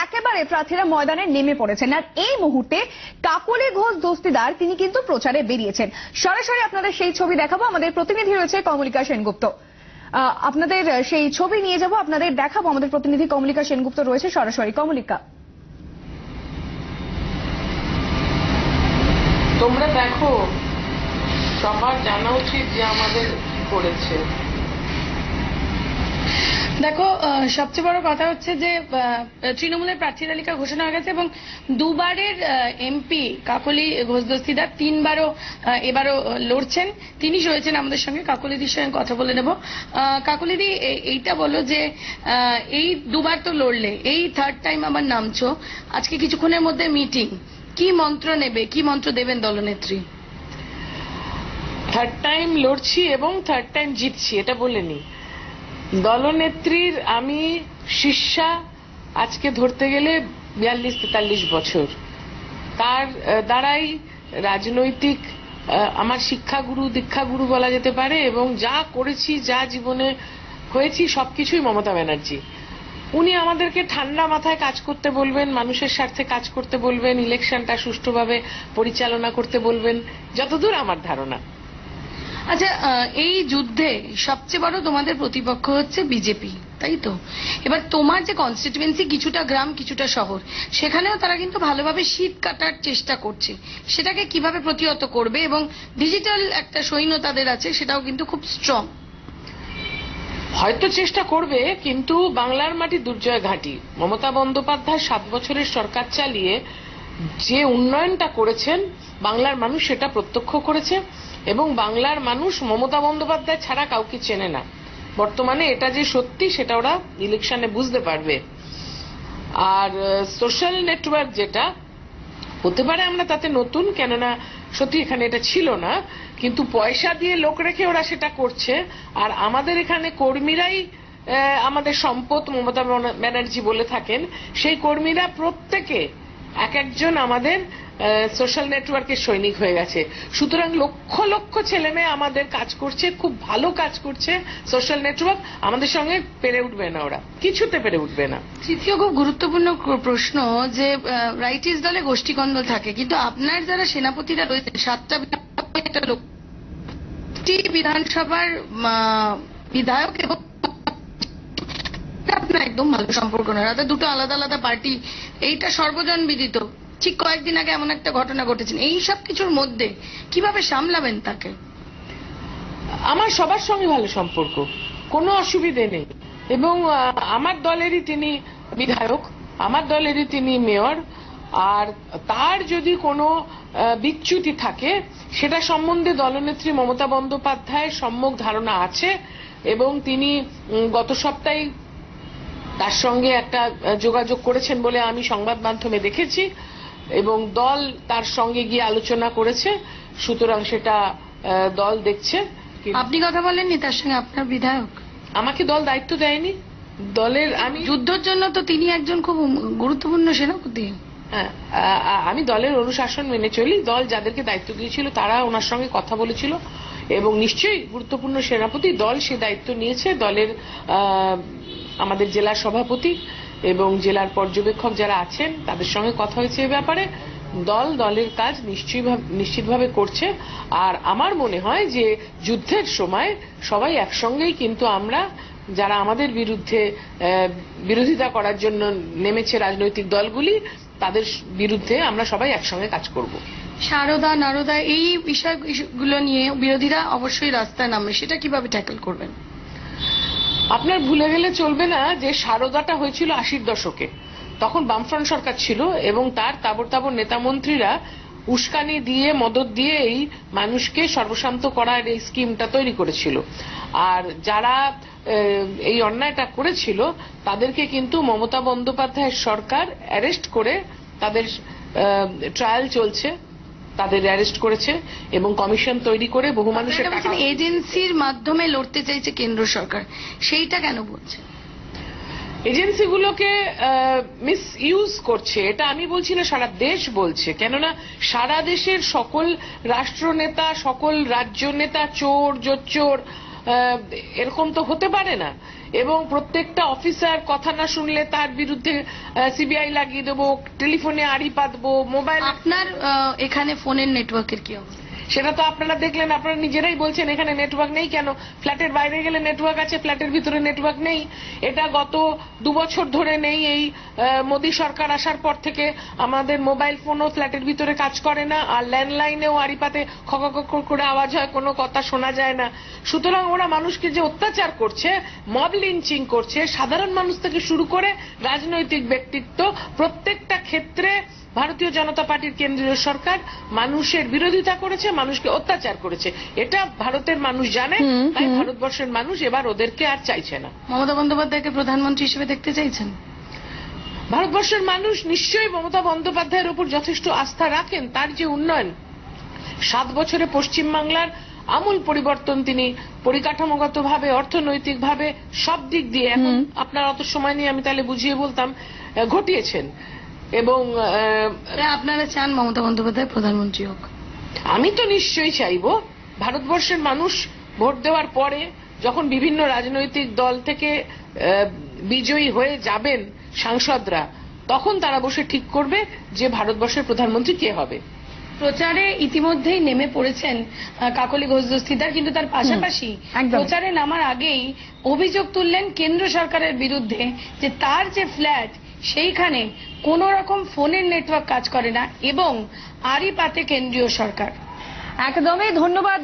একেবারে প্রার্থীরা ময়দানে নেমে পড়েছেন। আর এই মুহূর্তে কাকলি ঘোষ দস্তিদার তিনি কিন্তু প্রচারে বেরিয়েছেন। সরাসরি আপনাদের সেই ছবি দেখাবো। আমাদের প্রতিনিধি রয়েছে কমলিকা সেনগুপ্ত, আপনাদের সেই ছবি নিয়ে যাব, আপনাদের দেখাবো। আমাদের প্রতিনিধি কমলিকা সেনগুপ্ত রয়েছে সরাসরি। কমলিকা, তোমরা দেখো, সবার জানা উচিত যে আমাদের করেছে। দেখো, সবচেয়ে বড় কথা হচ্ছে যে তৃণমূলের প্রার্থী তালিকা ঘোষণা হয়ে গেছে এবং দুবারের এমপি কাকলি ঘোষ দস্তিদার এবারও লড়ছেন। তিনি রয়েছেন আমাদের সঙ্গে। কাকলিদির সঙ্গে কথা বলে নেব। কাকলিদি, এইটা বলো যে এই দুবার তো লড়লে, এই থার্ড টাইম আবার নামছো, আজকে কিছুক্ষণের মধ্যে মিটিং, কি মন্ত্র নেবে, কি মন্ত্র দেবেন দলনেত্রী? থার্ড টাইম লড়ছি এবং থার্ড টাইম জিতছি, এটা বলেনি। দলনেত্রীর আমি শিষ্যা আজকে ধরতে গেলে 42-43 বছর। তার দ্বারাই রাজনৈতিক আমার শিক্ষাগুরু, দীক্ষাগুরু বলা যেতে পারে। এবং যা করেছি, যা জীবনে হয়েছি, সবকিছুই মমতা ব্যানার্জি। উনি আমাদেরকে ঠান্ডা মাথায় কাজ করতে বলবেন, মানুষের স্বার্থে কাজ করতে বলবেন, ইলেকশনটা সুষ্ঠুভাবে পরিচালনা করতে বলবেন, যতদূর আমার ধারণা। আচ্ছা, এই যুদ্ধে সবচেয়ে বড় তোমাদের প্রতিপক্ষ হচ্ছে বিজেপি, তাই তো? এবার তোমার যে কনস্টিটুয়েন্সি, কিছুটা গ্রাম কিছুটা শহর, সেখানেও তারা কিন্তু ভালোভাবে শীত কাটার চেষ্টা করছে। সেটাকে কিভাবে প্রতিহত করবে? এবং ডিজিটাল একটা সৈন্য তাদের আছে, সেটাও কিন্তু খুব স্ট্রং। হয়তো চেষ্টা করবে, কিন্তু বাংলার মাটি দুর্জয় ঘাঁটি। মমতা বন্দ্যোপাধ্যায় 7 বছরের সরকার চালিয়ে যে উন্নয়নটা করেছেন, বাংলার মানুষ সেটা প্রত্যক্ষ করেছে। এবং বাংলার মানুষ মমতা বন্দ্যোপাধ্যায় ছাড়া কাউকে চেনে না। বর্তমানে এটা যে সত্যি, সেটা ওরা ইলেকশনে বুঝতে পারবে। আর সোশ্যাল নেটওয়ার্ক যেটা হতে পারে, আমরা তাতে নতুন, কেননা সত্যি এখানে এটা ছিল না, কিন্তু পয়সা দিয়ে লোক রেখে ওরা সেটা করছে। আর আমাদের এখানে কর্মীরাই আমাদের সম্পদ, মমতা ব্যানার্জি বলে থাকেন। সেই কর্মীরা প্রত্যেকে এক একজন আমাদের সোশ্যাল নেটওয়ার্কের সৈনিক হয়ে গেছে। সুতরাং লক্ষ লক্ষ ছেলে মেয়ে আমাদের কাজ করছে, খুব ভালো কাজ করছে সোশ্যাল নেটওয়ার্ক। আমাদের সঙ্গে পেরে উঠবে না, ওরা কিছুতে পেরে উঠবে না। তৃতীয় খুব গুরুত্বপূর্ণ প্রশ্ন, যে রাইটিস দলে গোষ্ঠীকন্দল থাকে, কিন্তু আপনার যারা সেনাপতিরা রয়েছে, 7টা বিধানসভার বিধায়ক এবং আপনার একদম ভালো সম্পর্ক নয়, তাদের দুটো আলাদা আলাদা পার্টি, এইটা সর্বজন বিদিত। ঠিক কয়েকদিন আগে এমন একটা ঘটনা ঘটেছে। এই সব কিছুর মধ্যে কিভাবে সামলাবেন তাকে? আমার সবার সঙ্গে ভালো সম্পর্ক, কোনো অসুবিধে নেই। এবং আমার দলেরই তিনি বিধায়ক, আমার দলেরই তিনি মেয়র। আর তার যদি কোনো বিচ্যুতি থাকে, সেটা সম্বন্ধে দলনেত্রী মমতা বন্দ্যোপাধ্যায়ের সম্যক ধারণা আছে। এবং তিনি গত সপ্তাহে তার সঙ্গে একটা যোগাযোগ করেছেন বলে আমি সংবাদ মাধ্যমে দেখেছি, এবং দল তার সঙ্গে গিয়ে আলোচনা করেছে। সুতরাং সেটা দল দেখছে। আপনি কথা বলেননি তার সঙ্গে? আপনার বিধায়ক? আমাকে দল দায়িত্ব দেয়নি দলের। আমি যুদ্ধের জন্য তো তিনি একজন খুব গুরুত্বপূর্ণ সেনাপতি। আমি দলের অনুশাসন মেনে চলি। দল যাদেরকে দায়িত্ব দিয়েছিল তারা ওনার সঙ্গে কথা বলেছিল, এবং নিশ্চয়ই গুরুত্বপূর্ণ সেনাপতি। দল সে দায়িত্ব নিয়েছে। দলের আমাদের জেলা সভাপতি এবং জেলার পর্যবেক্ষক যারা আছেন, তাদের সঙ্গে কথা হয়েছে এ ব্যাপারে। দলের কাজ নিশ্চিতভাবে করছে। আর আমার মনে হয় যে যুদ্ধের সময় সবাই একসঙ্গেই, কিন্তু আমরা যারা আমাদের বিরুদ্ধে বিরোধিতা করার জন্য নেমেছে রাজনৈতিক দলগুলি, তাদের বিরুদ্ধে আমরা সবাই একসঙ্গে কাজ করব। সারদা, নারদা, এই বিষয়গুলো নিয়ে বিরোধীরা অবশ্যই রাস্তায় নামবে, সেটা কিভাবে ট্যাকল করবেন? আপনার ভুলে গেলে চলবে না যে সারদাটা হয়েছিল 80-র দশকে। তখন বামফ্রন্ট সরকার ছিল, এবং তার তাবর তাবর নেতা মন্ত্রীরা উস্কানি দিয়ে, মদত দিয়ে এই মানুষকে সর্বশান্ত করার এই স্কিমটা তৈরি করেছিল। আর যারা এই অন্যায়টা করেছিল, তাদেরকে কিন্তু মমতা বন্দ্যোপাধ্যায়ের সরকার অ্যারেস্ট করে, তাদের ট্রায়াল চলছে, তাদের অ্যারেস্ট করেছে এবং কমিশন তৈরি করে বহু মানুষের টাকা। এজেন্সির মাধ্যমে লড়তে চাইছে কেন্দ্র সরকার, সেইটা কেন বলছে? এজেন্সিগুলোকে মিস ইউজ করছে, এটা আমি বলছি না, সারা দেশ বলছে। কেননা সারা দেশের সকল রাষ্ট্রনেতা, সকল রাজ্য নেতা চোর, জোচ্চোর, এরকম তো হতে পারে না। এবং প্রত্যেকটা অফিসার কথা না শুনলে তার বিরুদ্ধে সিবিআই লাগিয়ে দেবো, টেলিফোনে আড়ি পাতবো, মোবাইল। আপনার এখানে ফোনের নেটওয়ার্কের কি অবস্থা? সেটা তো আপনারা দেখলেন, আপনারা নিজেরাই বলছেন এখানে নেটওয়ার্ক নেই কেন। ফ্ল্যাটের বাইরে গেলে নেটওয়ার্ক আছে, ফ্ল্যাটের ভিতরে নেটওয়ার্ক নেই। এটা গত 2 বছর ধরে নেই। এই মোদী সরকার আসার পর থেকে আমাদের মোবাইল ফোনও ফ্ল্যাটের ভিতরে কাজ করে না, আর ল্যান্ডলাইনেও আড়িপাতে খক খক করে আওয়াজ হয়, কোনো কথা শোনা যায় না। সুতরাং ওরা মানুষকে যে অত্যাচার করছে, মব লিঞ্চিং করছে, সাধারণ মানুষ থেকে শুরু করে রাজনৈতিক ব্যক্তিত্ব, প্রত্যেকটা ক্ষেত্রে ভারতীয় জনতা পার্টির কেন্দ্রীয় সরকার মানুষের বিরোধিতা করেছে, মানুষকে অত্যাচার করেছে। এটা ভারতের মানুষ জানে, তাই ভারতবর্ষের মানুষ এবার ওদেরকে আর চাইছে না। মমতা বন্দ্যোপাধ্যায়কে প্রধানমন্ত্রী হিসেবে দেখতে চাইছেন? ভারতবর্ষের মানুষ নিশ্চয়ই মমতা বন্দ্যোপাধ্যায়ের উপর যথেষ্ট আস্থা রাখেন। তার যে উন্নয়ন, 7 বছরে পশ্চিমবাংলার আমূল পরিবর্তন তিনি পরিকাঠামোগতভাবে, অর্থনৈতিকভাবে, সব দিক দিয়ে, এখন আপনার অত সময় নিয়ে আমি তাহলে বুঝিয়ে বলতাম, ঘটিয়েছেন। এবং আপনারা চান মমতা বন্দ্যোপাধ্যায় প্রধানমন্ত্রী হোক? আমি তো নিশ্চয়ই চাইবো। ভারতবর্ষের মানুষ ভোট দেওয়ার পরে যখন বিভিন্ন রাজনৈতিক দল থেকে বিজয়ী হয়ে যাবেন সাংসদরা, তখন তারা বসে ঠিক করবে যে ভারতবর্ষের প্রধানমন্ত্রী কে হবে। প্রচারে ইতিমধ্যেই নেমে পড়েছেন কাকলি ঘোষ দস্তিদার, কিন্তু তার পাশাপাশি একদমই। প্রচারে নামার আগেই অভিযোগ তুললেন কেন্দ্র সরকারের বিরুদ্ধে যে তার যে ফ্ল্যাট সেইখানে কোন রকম ফোনের নেটওয়ার্ক কাজ করে না এবং আড়ি পাতে কেন্দ্রীয় সরকার। একদমই ধন্যবাদ।